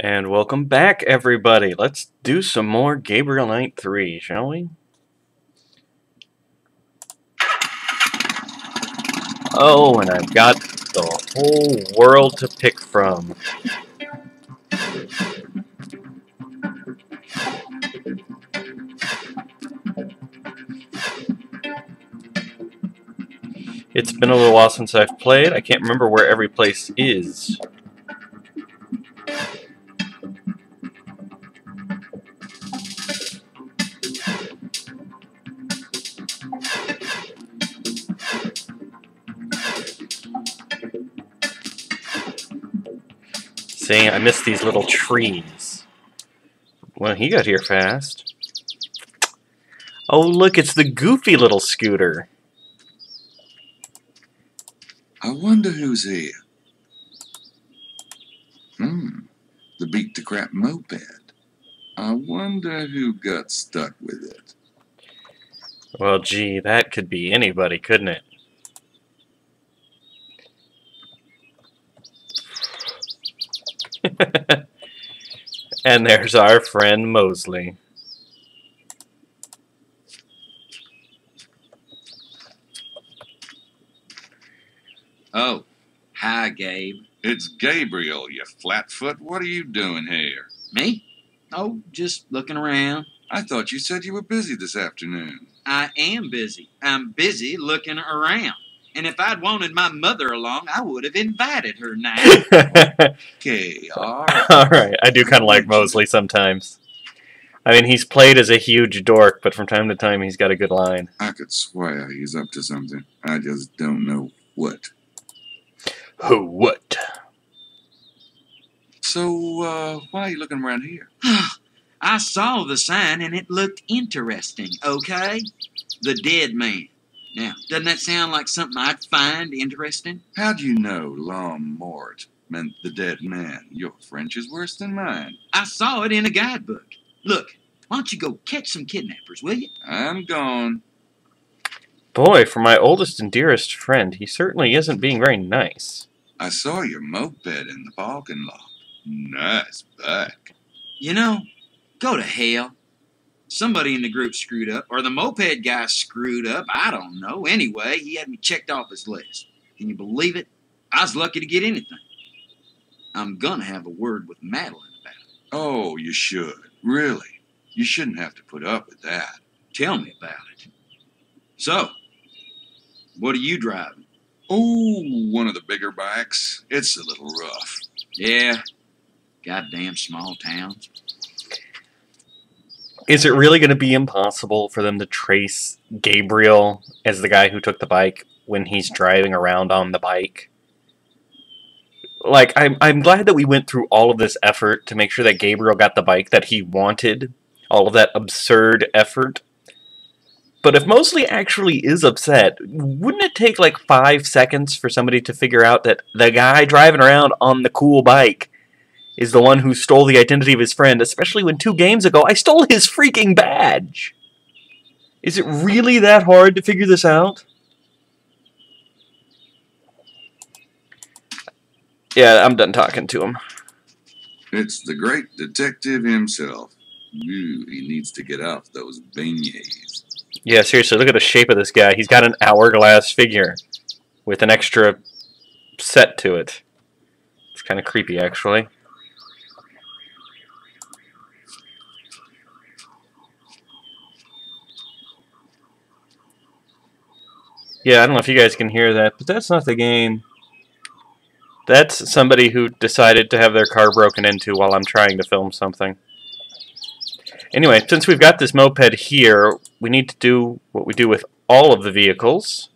And welcome back, everybody. Let's do some more Gabriel Knight 3, shall we? Oh, and I've got the whole world to pick from. It's been a little while since I've played. I can't remember where every place is. See, I missed these little trees. Well, he got here fast. Oh, look, it's the goofy little scooter. I wonder who's here. The beat the crap moped. I wonder who got stuck with it. Well, gee, that could be anybody, couldn't it? And there's our friend Mosley. Oh, hi, Gabe. It's Gabriel, you flatfoot. What are you doing here? Me? Oh, just looking around. I thought you said you were busy this afternoon. I am busy. I'm busy looking around. And if I'd wanted my mother along, I would have invited her now. Okay, all right. Alright, I do kind of like Mosley sometimes. I mean, he's played as a huge dork, but from time to time he's got a good line. I could swear he's up to something. I just don't know what. Who what? So, why are you looking around here? I saw the sign and it looked interesting, okay? The dead man. Now, doesn't that sound like something I'd find interesting? How'd you know L'Homme Mort meant the dead man? Your French is worse than mine. I saw it in a guidebook. Look, why don't you go catch some kidnappers, will you? I'm gone. Boy, for my oldest and dearest friend, he certainly isn't being very nice. I saw your moped in the parking lot. Nice bike. You know, go to hell. Somebody in the group screwed up, or the moped guy screwed up. I don't know. Anyway, he had me checked off his list. Can you believe it? I was lucky to get anything. I'm gonna have a word with Madeline about it. Oh, you should. Really. You shouldn't have to put up with that. Tell me about it. So, what are you driving? Oh, one of the bigger bikes. It's a little rough. Yeah, goddamn small towns. Is it really going to be impossible for them to trace Gabriel as the guy who took the bike when he's driving around on the bike? Like, I'm glad that we went through all of this effort to make sure that Gabriel got the bike that he wanted. All of that absurd effort. But if Mosley actually is upset, wouldn't it take like 5 seconds for somebody to figure out that the guy driving around on the cool bike is the one who stole the identity of his friend, especially when 2 games ago I stole his freaking badge? Is it really that hard to figure this out? Yeah, I'm done talking to him. It's the great detective himself. Ooh, he needs to get off those beignets. Yeah, seriously, look at the shape of this guy. He's got an hourglass figure with an extra set to it. It's kind of creepy, actually. Yeah, I don't know if you guys can hear that, but that's not the game. That's somebody who decided to have their car broken into while I'm trying to film something. Anyway, since we've got this moped here, we need to do what we do with all of the vehicles.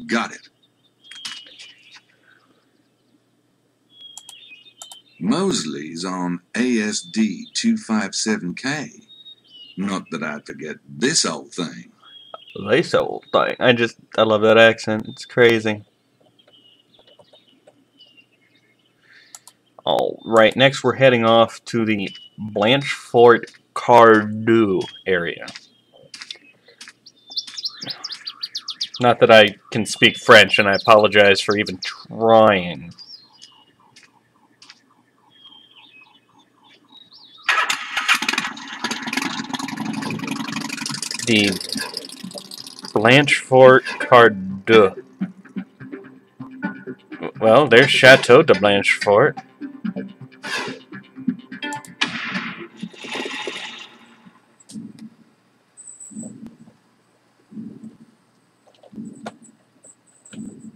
Got it. Mosley's on ASD 257K. Not that I'd forget this old thing. This old thing. I love that accent. It's crazy. All Right, next we're heading off to the Blanchefort Cardew area. Not that I can speak French, and I apologize for even trying. The Blanchefort Cardew. Well, there's Chateau de Blanchefort.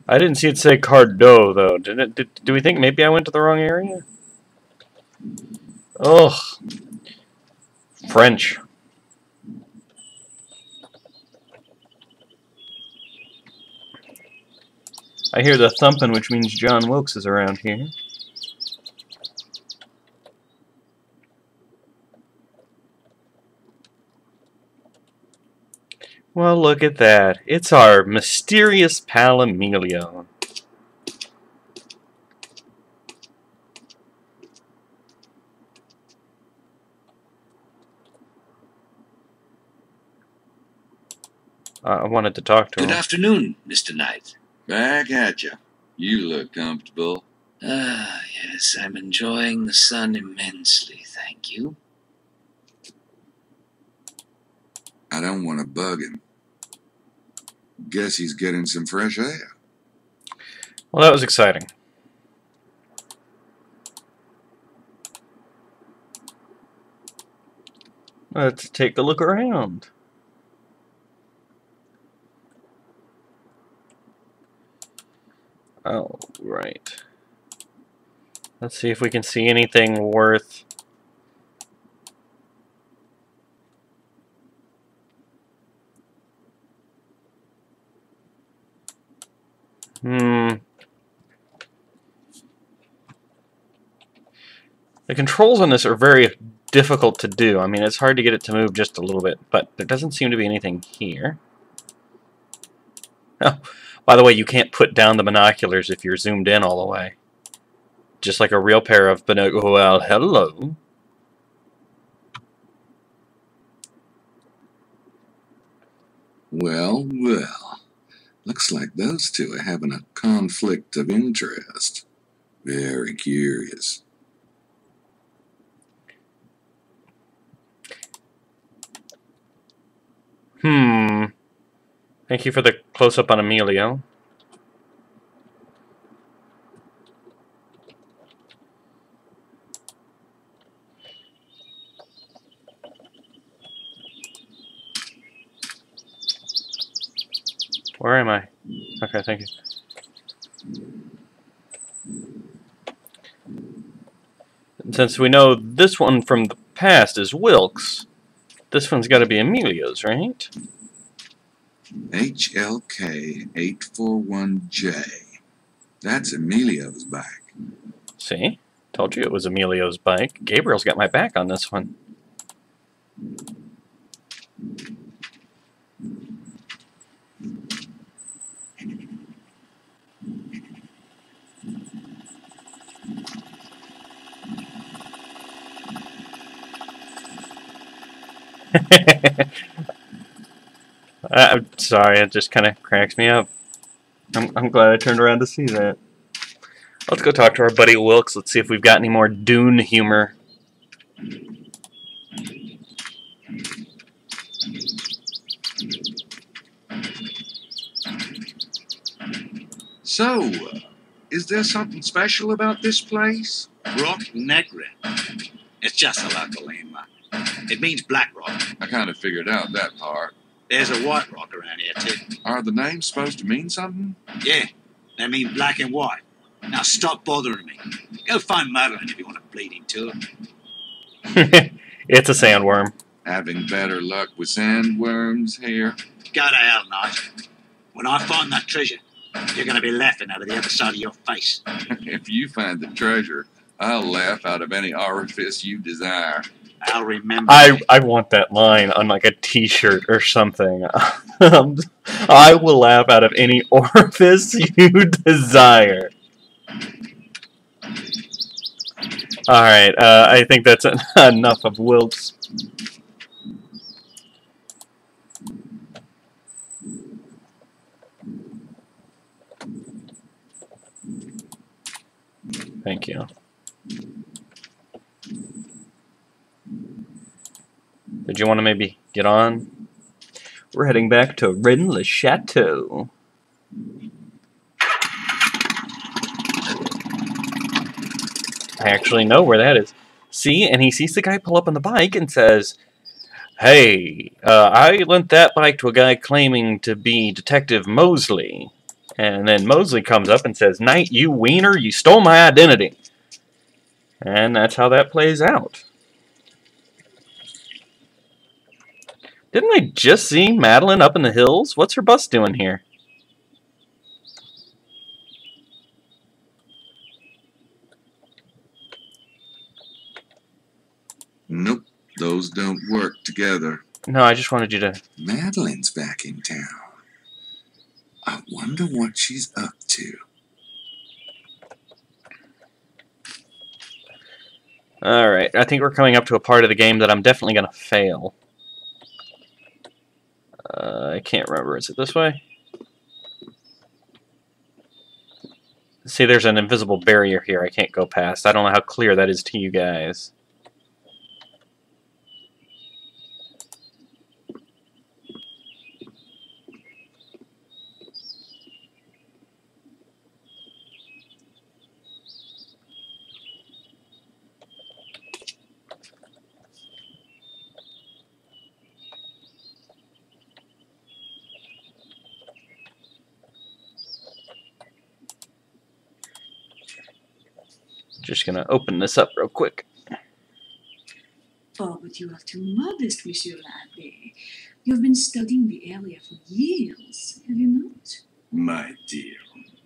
I didn't see it say Cardew, though. Do we think maybe I went to the wrong area? Ugh. French. I hear the thumping, which means John Wilkes is around here. Well, look at that. It's our mysterious pal Emilio. I wanted to talk to him. Good afternoon, Mr. Knight. Back at ya. You look comfortable. Ah, yes, I'm enjoying the sun immensely, thank you. I don't want to bug him. Guess he's getting some fresh air. Well, that was exciting. Let's take a look around. Oh, right. Let's see if we can see anything worth... The controls on this are very difficult to do. I mean, it's hard to get it to move just a little bit, but there doesn't seem to be anything here. Oh, by the way, you can't put down the binoculars if you're zoomed in all the way. Just like a real pair of binoculars. Well, hello. Well, well. Looks like those two are having a conflict of interest. Very curious. Thank you for the close-up on Emilio. Where am I? Okay, thank you. And since we know this one from the past is Wilkes, this one's got to be Emilio's, right? HLK 841J. That's Emilio's bike. See? Told you it was Emilio's bike. Gabriel's got my back on this one. I'm sorry, it just kind of cracks me up. I'm glad I turned around to see that. Let's go talk to our buddy Wilkes. Let's see if we've got any more Dune humor. So, is there something special about this place? Rock Negra. It's just a local landmark. It means black rock. I kind of figured out that part. There's a white rock around here, too. Are the names supposed to mean something? Yeah, they mean black and white. Now stop bothering me. Go find Madeline if you want a bleeding tour. It's a sandworm. Having better luck with sandworms here? Go to hell, Knight. When I find that treasure, you're going to be laughing over the other side of your face. If you find the treasure, I'll laugh out of any orifice you desire. I'll remember. I want that line on like a t-shirt or something. I will laugh out of any orifice you desire. Alright, I think that's enough of Wilkes. Thank you. Did you want to maybe get on? We're heading back to Rennes-le-Chateau. I actually know where that is. See, and he sees the guy pull up on the bike and says, "Hey, I lent that bike to a guy claiming to be Detective Mosley." And then Mosley comes up and says, "Knight, you wiener, you stole my identity." And that's how that plays out. Didn't I just see Madeline up in the hills? What's her bus doing here? Nope, those don't work together. No, I just wanted you to... Madeline's back in town. I wonder what she's up to. Alright, I think we're coming up to a part of the game that I'm definitely going to fail. I can't remember. Is it this way? See, there's an invisible barrier here I can't go past. I don't know how clear that is to you guys. Just gonna open this up real quick. Oh, but you are too modest, Monsieur l'Abbé. You've been studying the area for years, have you not? My dear,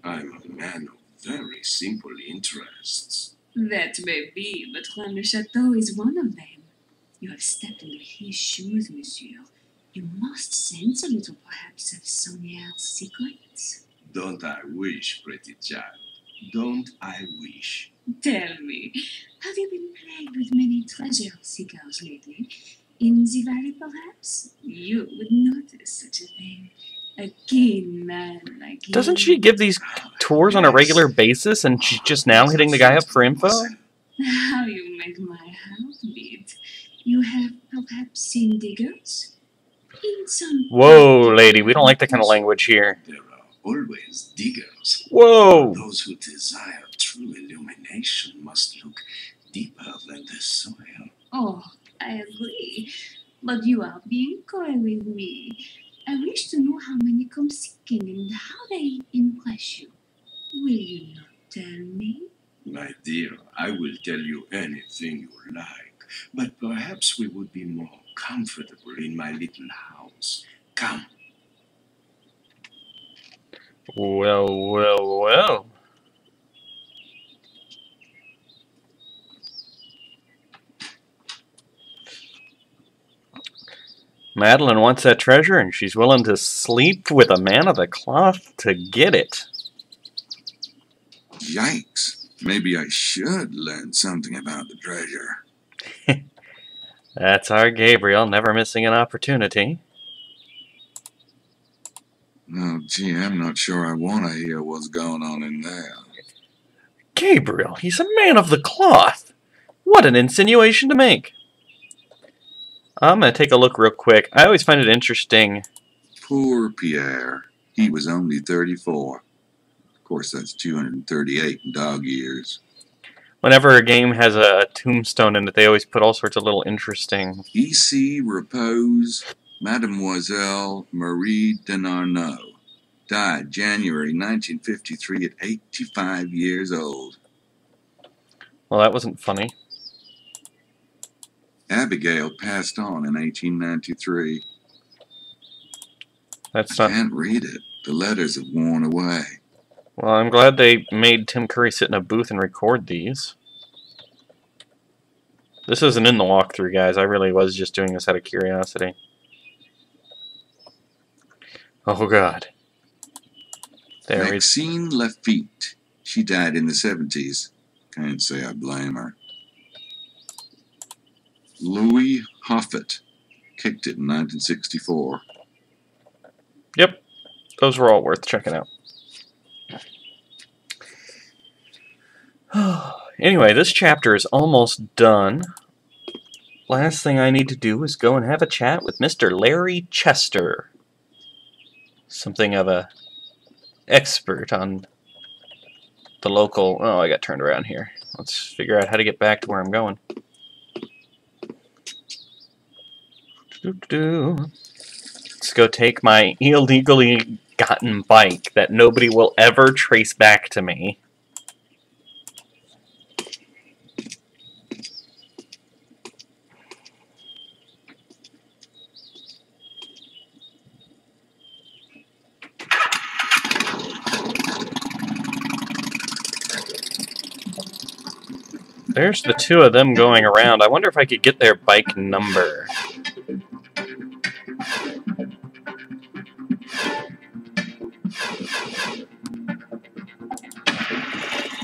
I'm a man of very simple interests. That may be, but Juan le Chateau is one of them. You have stepped into his shoes, monsieur. You must sense a little, perhaps, of Sonia's secrets. Don't I wish, pretty child? Don't I wish? Tell me, have you been plagued with many treasure seekers lately? In the valley, perhaps? You would notice such a thing. A keen man like you. Doesn't she give these tours on a regular basis, and she's just now hitting the guy up for info? How you make my heart beat. You have perhaps seen diggers? In some... Whoa, lady, we don't like that kind of language here. There are always diggers. Whoa! Those who desire true illumination must look deeper than the soil. Oh, I agree. But you are being coy with me. I wish to know how many come seeking and how they impress you. Will you not tell me? My dear, I will tell you anything you like, but perhaps we would be more comfortable in my little house. Come. Well, well, well. Madeline wants that treasure, and she's willing to sleep with a man of the cloth to get it. Yikes. Maybe I should learn something about the treasure. That's our Gabriel, never missing an opportunity. Oh, gee, I'm not sure I want to hear what's going on in there. Gabriel, he's a man of the cloth. What an insinuation to make. I'm going to take a look real quick. I always find it interesting. Poor Pierre. He was only 34. Of course, that's 238 in dog years. Whenever a game has a tombstone in it, they always put all sorts of little interesting... Ici repose Mademoiselle Marie Denarneau. Died January 1953 at 85 years old. Well, that wasn't funny. Abigail passed on in 1893. That's I not... can't read it. The letters have worn away. Well, I'm glad they made Tim Curry sit in a booth and record these. This isn't in the walkthrough, guys. I really was just doing this out of curiosity. Oh, God. There is... Maxine Lafitte. She died in the 70s. Can't say I blame her. Louis Hoffet. Kicked it in 1964. Yep. Those were all worth checking out. Anyway, this chapter is almost done. Last thing I need to do is go and have a chat with Mr. Larry Chester. Something of a expert on the local... Oh, I got turned around here. Let's figure out how to get back to where I'm going. Let's go take my illegally gotten bike that nobody will ever trace back to me. There's the two of them going around. I wonder if I could get their bike number.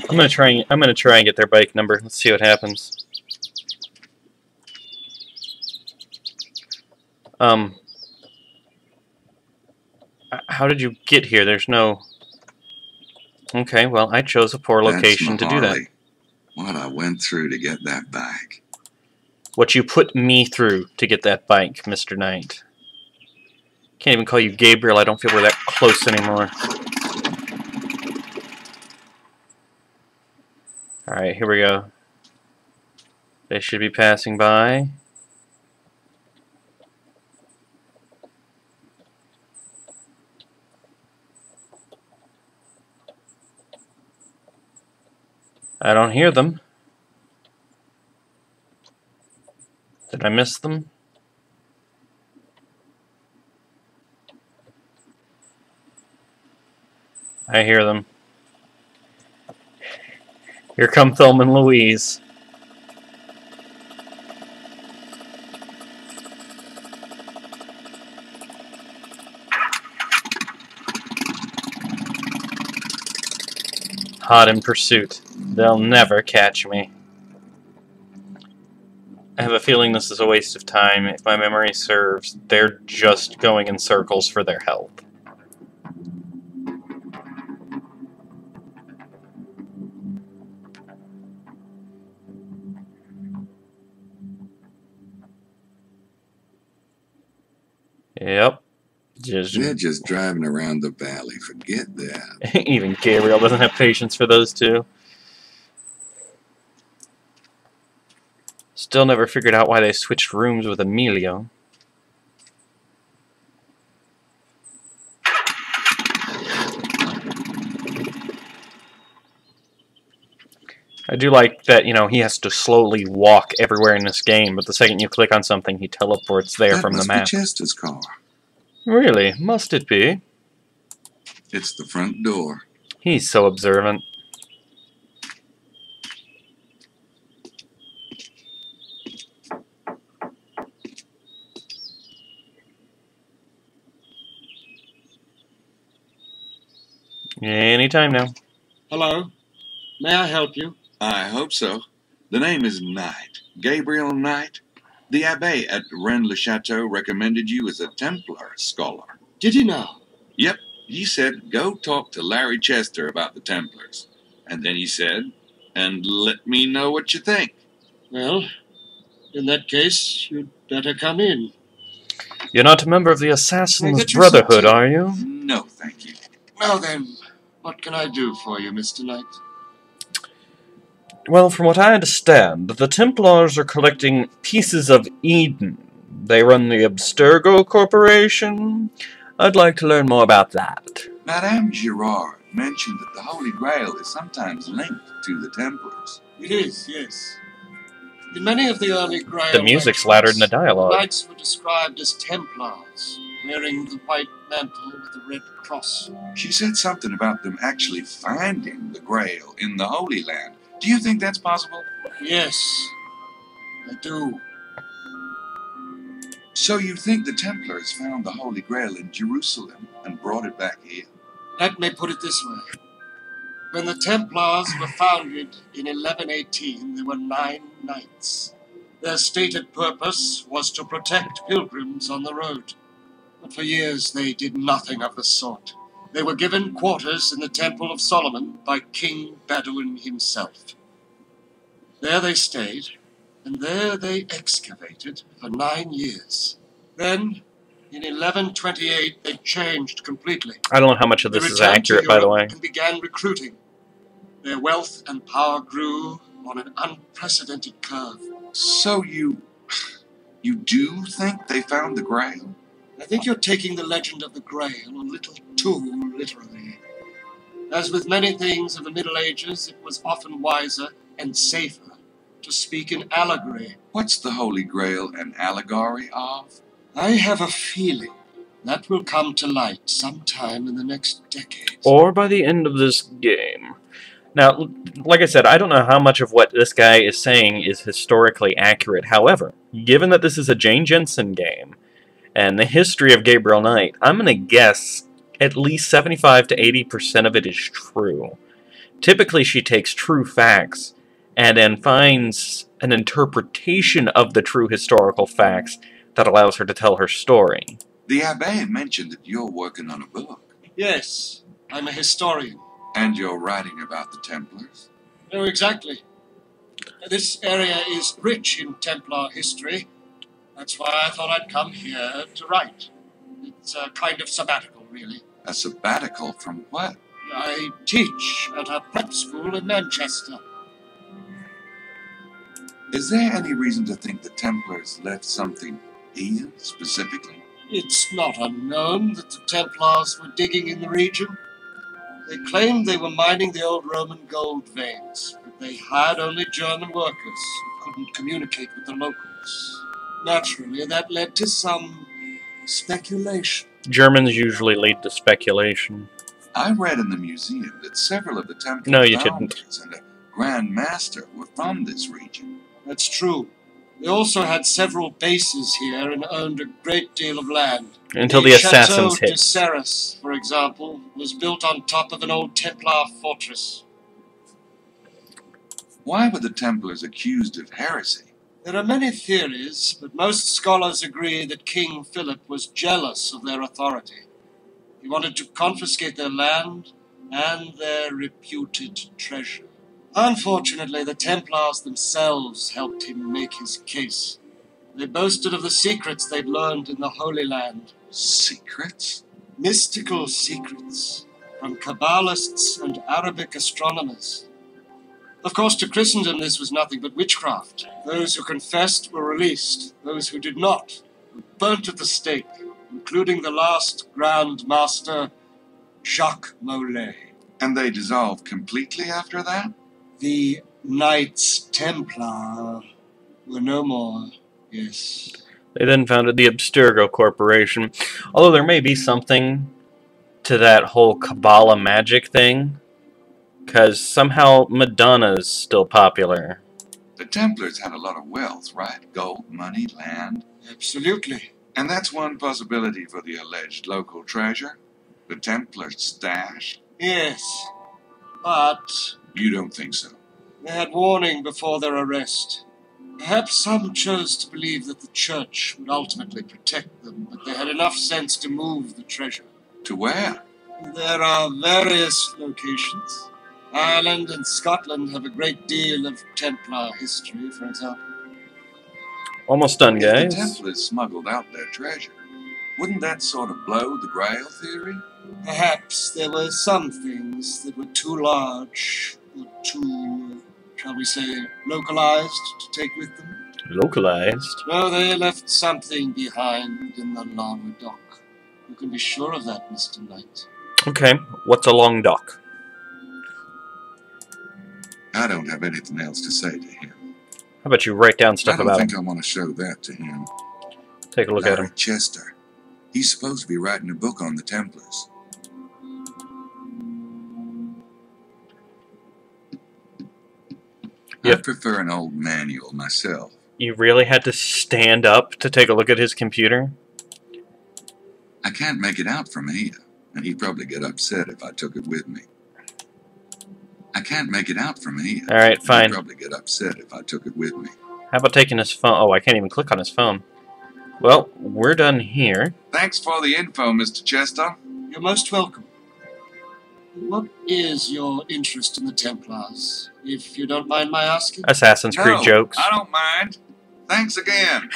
I'm gonna try and get their bike number. Let's see what happens. How did you get here? There's no... Okay, well, I chose a poor location to do that. What I went through to get that bike. What you put me through to get that bike, Mr. Knight. Can't even call you Gabriel. I don't feel we're that close anymore. Alright, here we go. They should be passing by. I don't hear them. Did I miss them? I hear them. Here come Thelma and Louise. Hot in pursuit. They'll never catch me. I have a feeling this is a waste of time. If my memory serves, they're just going in circles for their help. Yep. They're just driving around the valley. Forget that. Even Gabriel doesn't have patience for those two. Still never figured out why they switched rooms with Emilio. I do like that, you know, he has to slowly walk everywhere in this game, but the second you click on something, he teleports there from the map. That must be Chester's car. Really? Must it be? It's the front door. He's so observant. Anytime now. Hello. May I help you? I hope so. The name is Knight. Gabriel Knight. The Abbé at Rennes-le-Château recommended you as a Templar scholar. Did he now? Yep. He said, go talk to Larry Chester about the Templars. And then he said, and let me know what you think. Well, in that case, you'd better come in. You're not a member of the Assassin's get you Brotherhood, some tea? are you? No, thank you. Now then, what can I do for you, Mr. Knight? Well, from what I understand, the Templars are collecting pieces of Eden. They run the Abstergo Corporation. I'd like to learn more about that. Madame Girard mentioned that the Holy Grail is sometimes linked to the Templars. It is, yes. In many of the early Grail The music's legends, louder than the dialogue. Knights were described as Templars, wearing the white mantle with the red cross. She said something about them actually finding the Grail in the Holy Land. Do you think that's possible? Yes, I do. So you think the Templars found the Holy Grail in Jerusalem and brought it back here? Let me put it this way. When the Templars were founded in 1118, there were 9 knights. Their stated purpose was to protect pilgrims on the road. But for years they did nothing of the sort. They were given quarters in the Temple of Solomon by King Bedouin himself. There they stayed, and there they excavated for 9 years. Then, in 1128, they changed completely. I don't know how much of They this is returned to accurate, by the way. Europe and began recruiting. Their wealth and power grew on an unprecedented curve. So you do think they found the Grail? I think you're taking the legend of the Grail a little too literally. As with many things of the Middle Ages, it was often wiser and safer to speak in allegory. What's the Holy Grail an allegory of? I have a feeling that will come to light sometime in the next decade. Or by the end of this game. Now, like I said, I don't know how much of what this guy is saying is historically accurate. However, given that this is a Jane Jensen game, and the history of Gabriel Knight, I'm going to guess at least 75 to 80% of it is true. Typically, she takes true facts and then finds an interpretation of the true historical facts that allows her to tell her story. The Abbé mentioned that you're working on a book. Yes, I'm a historian. And you're writing about the Templars? No, exactly. This area is rich in Templar history. That's why I thought I'd come here to write. It's a kind of sabbatical, really. A sabbatical from what? I teach at a prep school in Manchester. Is there any reason to think the Templars left something here, specifically? It's not unknown that the Templars were digging in the region. They claimed they were mining the old Roman gold veins, but they hired only German workers who couldn't communicate with the locals. Naturally, that led to some speculation. Germans usually lead to speculation. I read in the museum that several of the Templar No, you founders and a Grand Master were from this region. That's true. They also had several bases here and owned a great deal of land. Until the assassins Chateau de hit. Serres, for example, was built on top of an old Templar fortress. Why were the Templars accused of heresy? There are many theories, but most scholars agree that King Philip was jealous of their authority. He wanted to confiscate their land and their reputed treasure. Unfortunately, the Templars themselves helped him make his case. They boasted of the secrets they'd learned in the Holy Land. Secrets? Mystical secrets from Kabbalists and Arabic astronomers. Of course, to Christendom this was nothing but witchcraft. Those who confessed were released. Those who did not were burnt at the stake, including the last Grand Master, Jacques Molay. And they dissolved completely after that? The Knights Templar were no more, yes. They then founded the Abstergo Corporation. Although there may be something to that whole Kabbalah magic thing, because somehow Madonna's still popular. The Templars had a lot of wealth, right? Gold, money, land. Absolutely. And that's one possibility for the alleged local treasure? The Templar stash? Yes, but You don't think so? they had warning before their arrest. Perhaps some chose to believe that the church would ultimately protect them, but they had enough sense to move the treasure. To where? There are various locations. Ireland and Scotland have a great deal of Templar history, for example. Almost done, If guys. the Templars smuggled out their treasure, wouldn't that sort of blow the Grail theory? Perhaps there were some things that were too large, or too, shall we say, localized to take with them. Localized. No, they left something behind in the Languedoc. You can be sure of that, Mr. Knight. Okay, what's a long dock? I don't have anything else to say to him. How about you write down I stuff don't about think him? I want to show that to him. Take a look at him. Chester. He's supposed to be writing a book on the Templars. Yep. I prefer an old manual myself. You really had to stand up to take a look at his computer? I can't make it out from here, and he'd probably get upset if I took it with me. I can't make it out from here. Alright, He'd fine. probably get upset if I took it with me. How about taking his phone? Oh, I can't even click on his phone. Well, we're done here. Thanks for the info, Mr. Chester. You're most welcome. What is your interest in the Templars, if you don't mind my asking? Assassin's Creed No, jokes. I don't mind. Thanks again.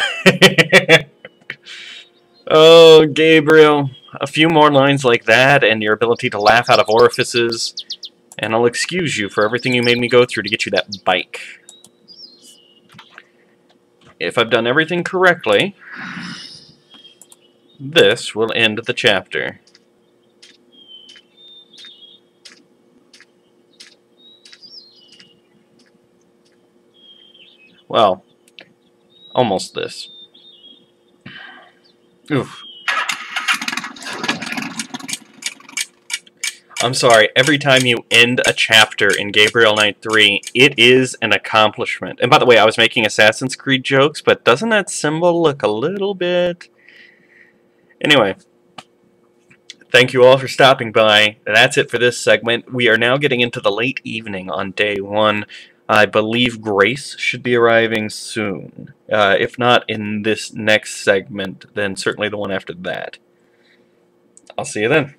Oh, Gabriel. A few more lines like that, and your ability to laugh out of orifices, and I'll excuse you for everything you made me go through to get you that bike. If I've done everything correctly, this will end the chapter. Well, almost this. Oof. I'm sorry, every time you end a chapter in Gabriel Knight 3, it is an accomplishment. And by the way, I was making Assassin's Creed jokes, but doesn't that symbol look a little bit... Anyway, thank you all for stopping by. That's it for this segment. We are now getting into the late evening on day 1. I believe Grace should be arriving soon. If not in this next segment, then certainly the one after that. I'll see you then.